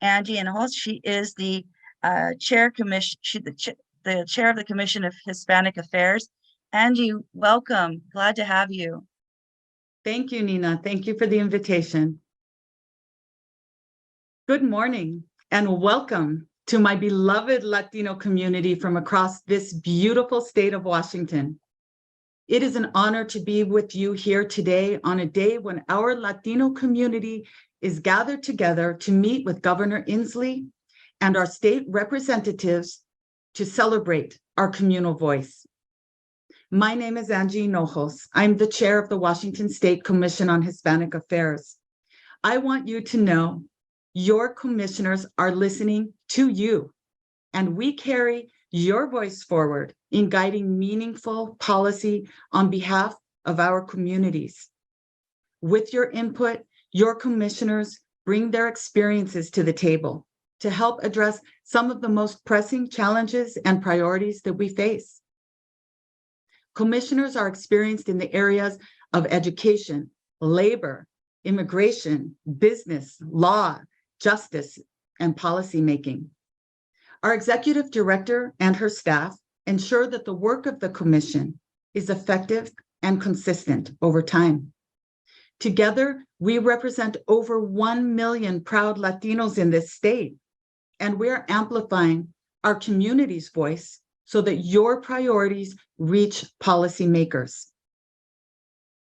Angie Hinojos. She is the the chair of the Commission of Hispanic Affairs. Angie, welcome. Glad to have you. Thank you, Nina. Thank you for the invitation. Good morning and welcome to my beloved Latino community from across this beautiful state of Washington. It is an honor to be with you here today on a day when our Latino community is gathered together to meet with Governor Inslee and our state representatives to celebrate our communal voice. My name is Angie Hinojos. I'm the chair of the Washington State Commission on Hispanic Affairs. I want you to know your commissioners are listening to you, and we carry your voice forward in guiding meaningful policy on behalf of our communities. With your input, your commissioners bring their experiences to the table to help address some of the most pressing challenges and priorities that we face. Commissioners are experienced in the areas of education, labor, immigration, business, law, justice, and policymaking. Our executive director and her staff ensure that the work of the commission is effective and consistent over time. Together, we represent over 1 million proud Latinos in this state, and we're amplifying our community's voice so that your priorities reach policymakers.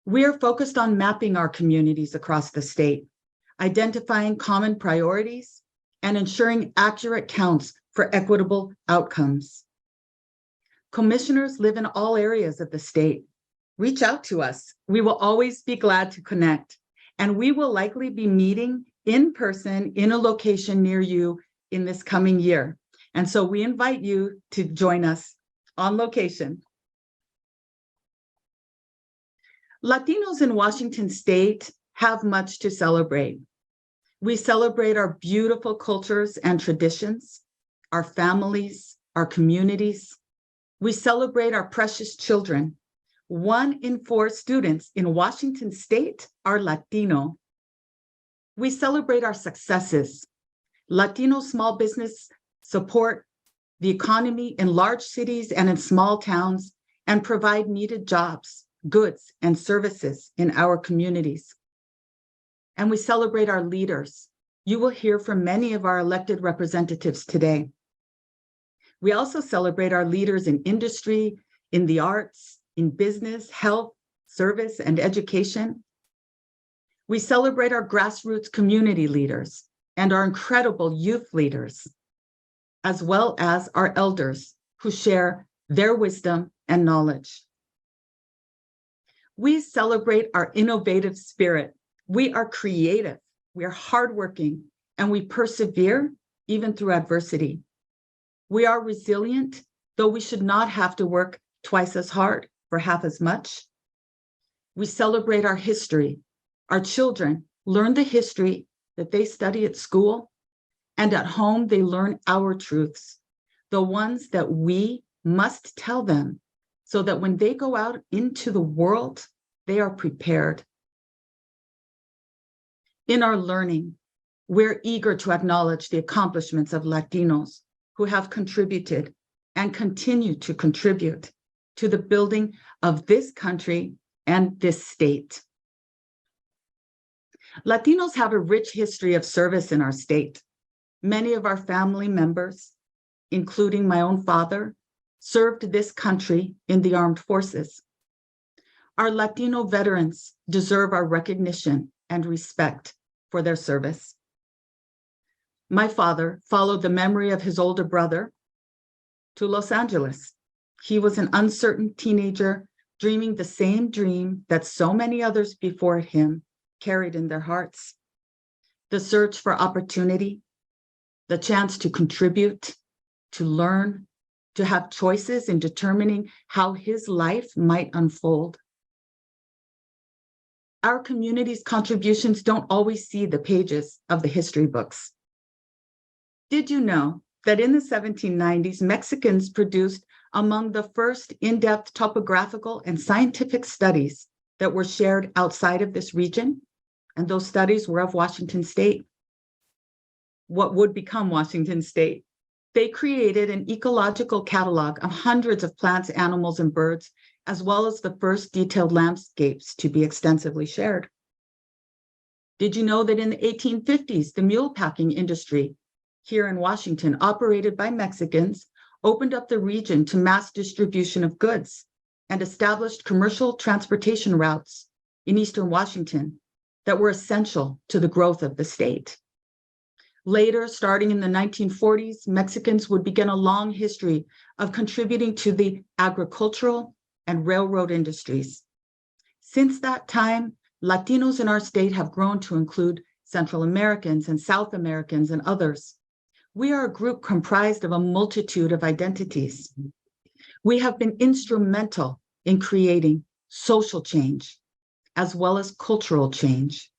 We are focused on mapping our communities across the state, identifying common priorities, and ensuring accurate counts for equitable outcomes. Commissioners live in all areas of the state. Reach out to us. We will always be glad to connect, and we will likely be meeting in person in a location near you in this coming year. And so we invite you to join us on location. Latinos in Washington State have much to celebrate. We celebrate our beautiful cultures and traditions, our families, our communities. We celebrate our precious children. 1 in 4 students in Washington State are Latino. We celebrate our successes. Latino small business support the economy in large cities and in small towns and provide needed jobs, goods, and services in our communities. And we celebrate our leaders. You will hear from many of our elected representatives today. We also celebrate our leaders in industry, in the arts, in business, health, service, and education. We celebrate our grassroots community leaders and our incredible youth leaders, as well as our elders who share their wisdom and knowledge. We celebrate our innovative spirit. We are creative, we are hardworking, and we persevere even through adversity. We are resilient, though we should not have to work twice as hard for half as much. We celebrate our history. Our children learn the history that they study at school, and at home they learn our truths, the ones that we must tell them so that when they go out into the world, they are prepared. In our learning, we're eager to acknowledge the accomplishments of Latinos who have contributed and continue to contribute to the building of this country and this state. Latinos have a rich history of service in our state. Many of our family members, including my own father, served this country in the armed forces. Our Latino veterans deserve our recognition and respect for their service. My father followed the memory of his older brother to Los Angeles. He was an uncertain teenager, dreaming the same dream that so many others before him carried in their hearts. The search for opportunity, the chance to contribute, to learn, to have choices in determining how his life might unfold. Our community's contributions don't always see the pages of the history books. Did you know that in the 1790s, Mexicans produced among the first in-depth topographical and scientific studies that were shared outside of this region? And those studies were of Washington State. what would become Washington State. They created an ecological catalog of hundreds of plants, animals, and birds, as well as the first detailed landscapes to be extensively shared. Did you know that in the 1850s, the mule packing industry here in Washington, operated by Mexicans, opened up the region to mass distribution of goods and established commercial transportation routes in Eastern Washington that were essential to the growth of the state. Later, starting in the 1940s, Mexicans would begin a long history of contributing to the agricultural and railroad industries. Since that time, Latinos in our state have grown to include Central Americans and South Americans and others. We are a group comprised of a multitude of identities. We have been instrumental in creating social change as well as cultural change.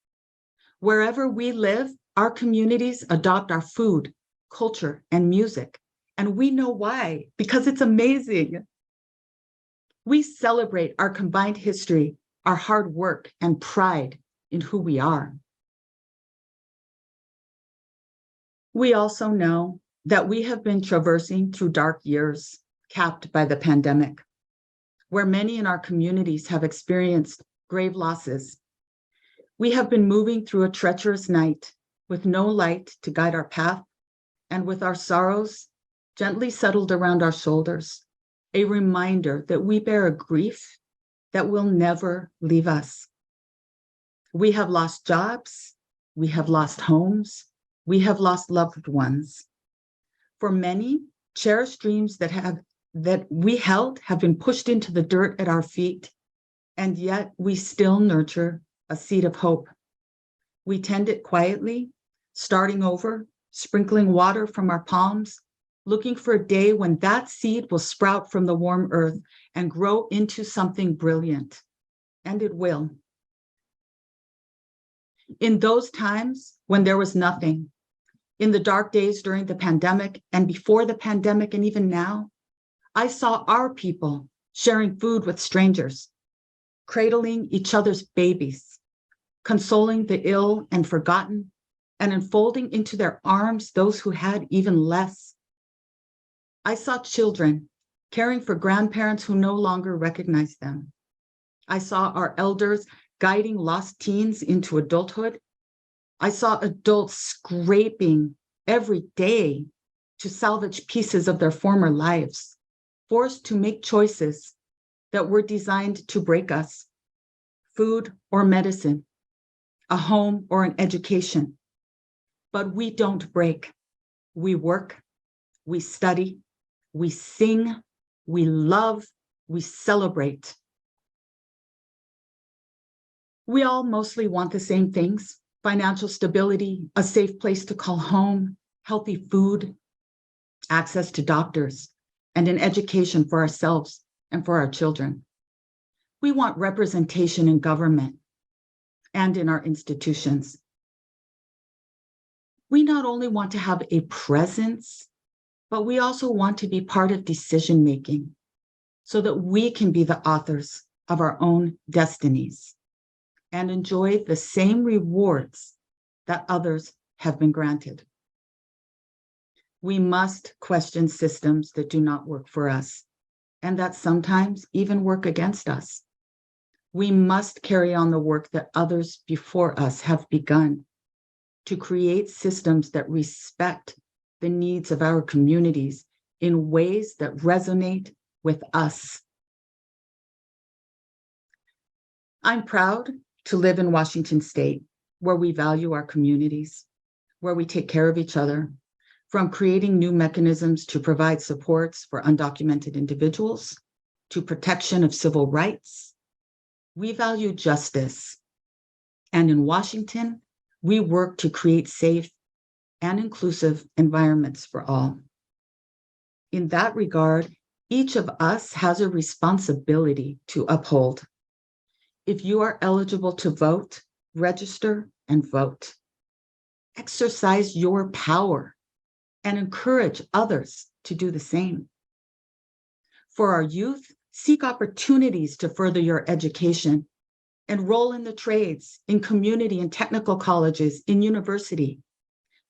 Wherever we live, our communities adopt our food, culture, and music, and we know why, because it's amazing. We celebrate our combined history, our hard work, and pride in who we are. We also know that we have been traversing through dark years, capped by the pandemic, where many in our communities have experienced grave losses. We have been moving through a treacherous night with no light to guide our path, and with our sorrows gently settled around our shoulders, a reminder that we bear a grief that will never leave us. We have lost jobs, we have lost homes, we have lost loved ones. For many, cherished dreams that we held have been pushed into the dirt at our feet, and yet we still nurture a seed of hope. We tend it quietly, starting over, sprinkling water from our palms, looking for a day when that seed will sprout from the warm earth and grow into something brilliant, and it will. In those times when there was nothing, in the dark days during the pandemic and before the pandemic and even now, I saw our people sharing food with strangers, cradling each other's babies, consoling the ill and forgotten, and enfolding into their arms those who had even less. I saw children caring for grandparents who no longer recognized them. I saw our elders guiding lost teens into adulthood. I saw adults scraping every day to salvage pieces of their former lives, forced to make choices that were designed to break us: food or medicine, a home or an education. But we don't break. We work, we study, we sing, we love, we celebrate. We all mostly want the same things: financial stability, a safe place to call home, healthy food, access to doctors, and an education for ourselves and for our children. We want representation in government and in our institutions. We not only want to have a presence, but we also want to be part of decision-making so that we can be the authors of our own destinies and enjoy the same rewards that others have been granted. We must question systems that do not work for us and that sometimes even work against us. We must carry on the work that others before us have begun to create systems that respect the needs of our communities in ways that resonate with us. I'm proud to live in Washington State, where we value our communities, where we take care of each other, from creating new mechanisms to provide supports for undocumented individuals, to protection of civil rights. We value justice. And in Washington, we work to create safe and inclusive environments for all. In that regard, each of us has a responsibility to uphold. If you are eligible to vote, register and vote. Exercise your power and encourage others to do the same. For our youth, seek opportunities to further your education. Enroll in the trades, in community and technical colleges, in university.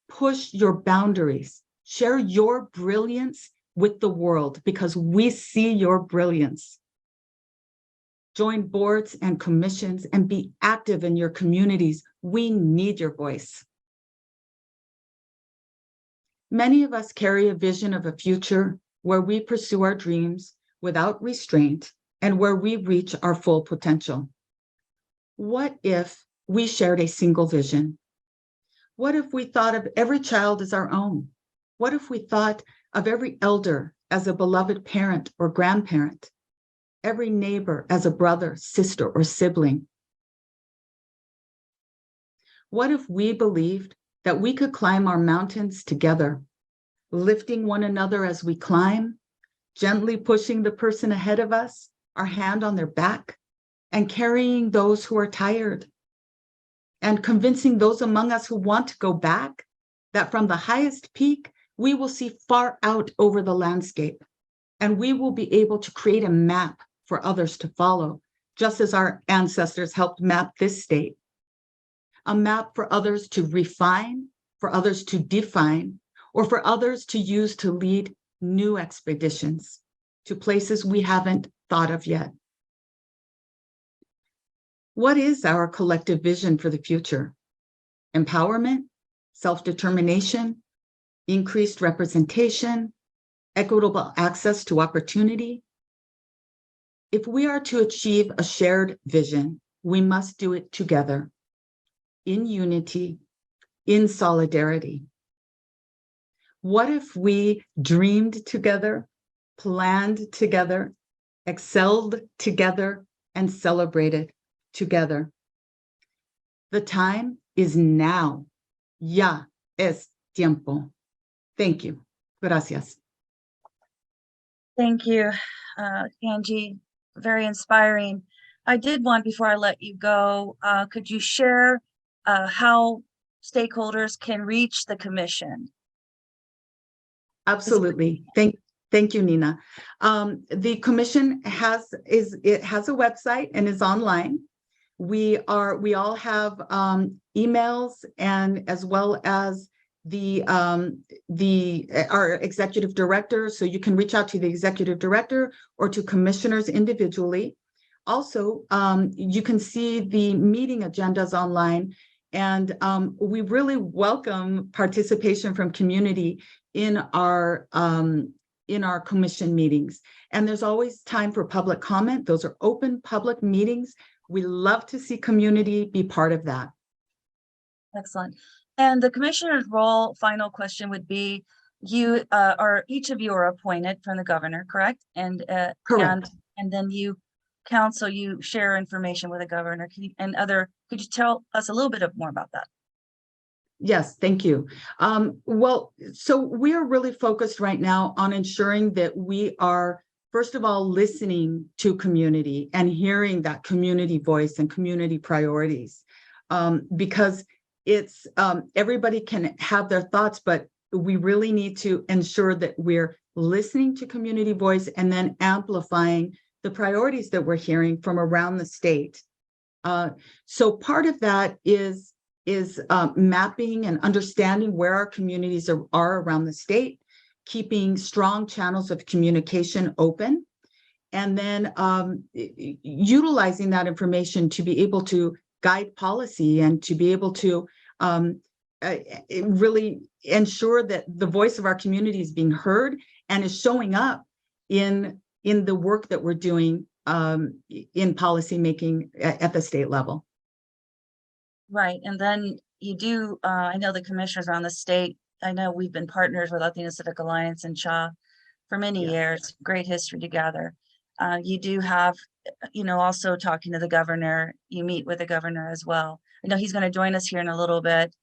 push your boundaries, share your brilliance with the world because we see your brilliance. Join boards and commissions and be active in your communities. We need your voice. Many of us carry a vision of a future where we pursue our dreams without restraint and where we reach our full potential. What if we shared a single vision? What if we thought of every child as our own? What if we thought of every elder as a beloved parent or grandparent, every neighbor as a brother, sister, or sibling? What if we believed that we could climb our mountains together, lifting one another as we climb, gently pushing the person ahead of us, our hand on their back, and carrying those who are tired, and convincing those among us who want to go back that from the highest peak, we will see far out over the landscape, and we will be able to create a map for others to follow, just as our ancestors helped map this state. A map for others to refine, for others to define, or for others to use to lead new expeditions to places we haven't thought of yet. What is our collective vision for the future? Empowerment, self-determination, increased representation, equitable access to opportunity. If we are to achieve a shared vision, we must do it together, in unity, in solidarity. What if we dreamed together, planned together, excelled together, and celebrated together? The time is now. Ya es tiempo. Thank you. Gracias. Thank you, Angie. Very inspiring. I did want, before I let you go, could you share how stakeholders can reach the commission? Absolutely. Thank you, Nina. The commission has a website and is online. We all have emails, and as well as our executive director, so you can reach out to the executive director or to commissioners individually. Also, you can see the meeting agendas online, and we really welcome participation from community in our commission meetings. And there's always time for public comment. Those are open public meetings. We love to see community be part of that. Excellent. And the commissioner's role, final question would be, each of you are appointed from the governor, correct? And Correct. and then you share information with the governor. Could you tell us a little bit more about that? Yes, thank you. Well, so we are really focused right now on ensuring that we are, first of all, listening to community and hearing that community voice and community priorities, because it's everybody can have their thoughts, but we really need to ensure that we're listening to community voice and then amplifying the priorities that we're hearing from around the state. So part of that is mapping and understanding where our communities are around the state, keeping strong channels of communication open, and then utilizing that information to be able to guide policy and to be able to really ensure that the voice of our community is being heard and is showing up in the work that we're doing in policy making at the state level. Right. And then you do, I know the commissioners on the state, I know we've been partners with Latino Civic Alliance and CHA for many years, great history together. You do have, also talking to the governor, you meet with the governor as well. I know he's going to join us here in a little bit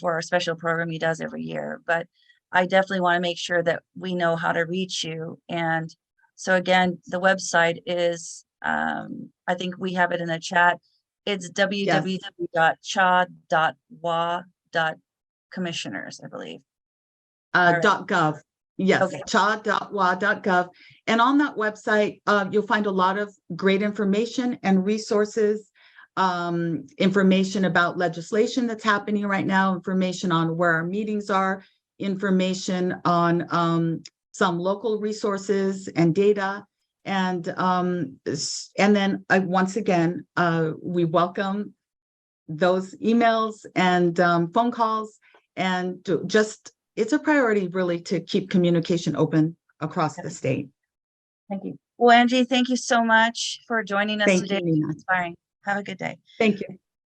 for our special program he does every year, but I definitely want to make sure that we know how to reach you. And so again, the website is, I think we have it in the chat. It's www.cha.wa.commissioners, I believe. .gov. Yes, Okay. cha.wa.gov. And on that website, you'll find a lot of great information and resources. information about legislation that's happening right now, information on where our meetings are, information on some local resources and data. And then once again, we welcome those emails and phone calls, and it's a priority really to keep communication open across the state. Thank you. Well, Angie, thank you so much for joining us Thank today. you, Nina. Inspiring. Have a good day. Thank you.